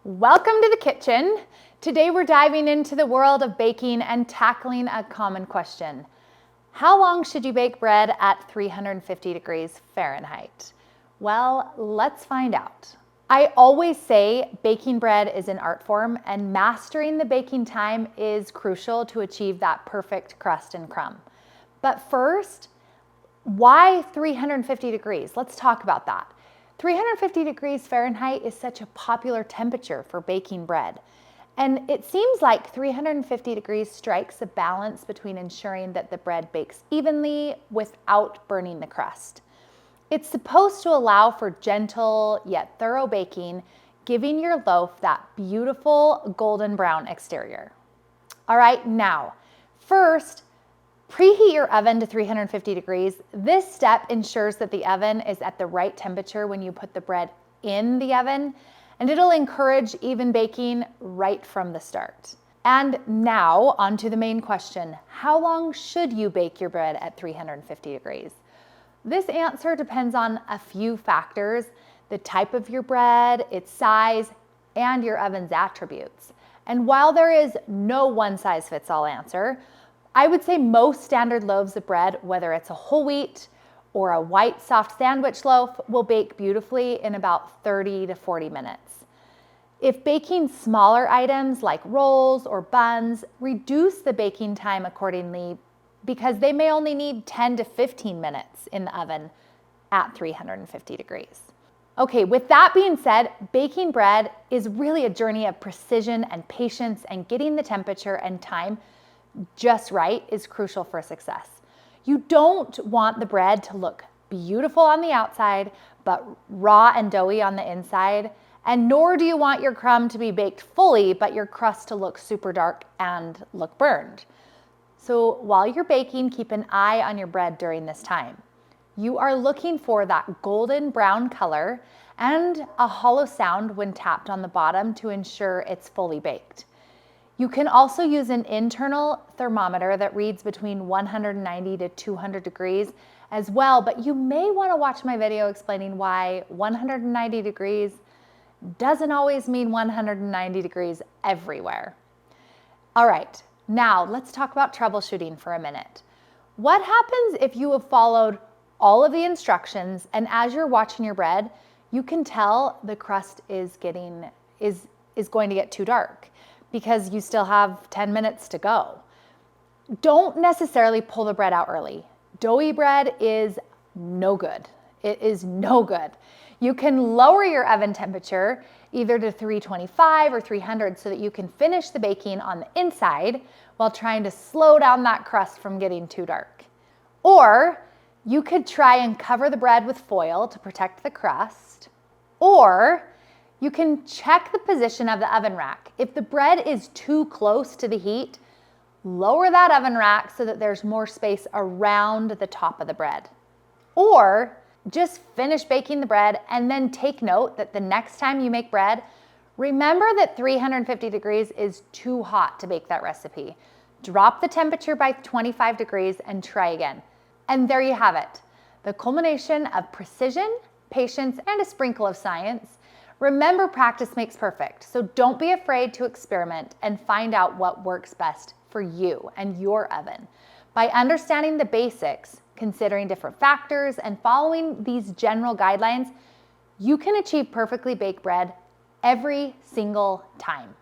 Welcome to the kitchen. Today we're diving into the world of baking and tackling a common question. How long should you bake bread at 350 degrees Fahrenheit? Well, let's find out. I always say baking bread is an art form, and mastering the baking time is crucial to achieve that perfect crust and crumb. But first, why 350 degrees? Let's talk about that. 350 degrees Fahrenheit is such a popular temperature for baking bread. And it seems like 350 degrees strikes a balance between ensuring that the bread bakes evenly without burning the crust. It's supposed to allow for gentle yet thorough baking, giving your loaf that beautiful golden brown exterior. All right, now, first, preheat your oven to 350 degrees. This step ensures that the oven is at the right temperature when you put the bread in the oven, and it'll encourage even baking right from the start. And now, on to the main question. How long should you bake your bread at 350 degrees? This answer depends on a few factors: the type of your bread, its size, and your oven's attributes. And while there is no one-size-fits-all answer, I would say most standard loaves of bread, whether it's a whole wheat or a white soft sandwich loaf, will bake beautifully in about 30 to 40 minutes. If baking smaller items like rolls or buns, reduce the baking time accordingly, because they may only need 10 to 15 minutes in the oven at 350 degrees. Okay, with that being said, baking bread is really a journey of precision and patience, and getting the temperature and time just right is crucial for success. You don't want the bread to look beautiful on the outside, but raw and doughy on the inside, and nor do you want your crumb to be baked fully, but your crust to look super dark and look burned. So while you're baking, keep an eye on your bread during this time. You are looking for that golden brown color and a hollow sound when tapped on the bottom to ensure it's fully baked. You can also use an internal thermometer that reads between 190 to 200 degrees as well, but you may want to watch my video explaining why 190 degrees doesn't always mean 190 degrees everywhere. All right, now let's talk about troubleshooting for a minute. What happens if you have followed all of the instructions, and as you're watching your bread, you can tell the crust is going to get too dark because you still have 10 minutes to go? Don't necessarily pull the bread out early. Doughy bread is no good. It is no good. You can lower your oven temperature either to 325 or 300 so that you can finish the baking on the inside while trying to slow down that crust from getting too dark. Or you could try and cover the bread with foil to protect the crust. Or you can check the position of the oven rack. If the bread is too close to the heat, lower that oven rack so that there's more space around the top of the bread. Or just finish baking the bread and then take note that the next time you make bread, remember that 350 degrees is too hot to bake that recipe. Drop the temperature by 25 degrees and try again. And there you have it, the culmination of precision, patience, and a sprinkle of science. Remember, practice makes perfect, so don't be afraid to experiment and find out what works best for you and your oven. By understanding the basics, considering different factors, and following these general guidelines, you can achieve perfectly baked bread every single time.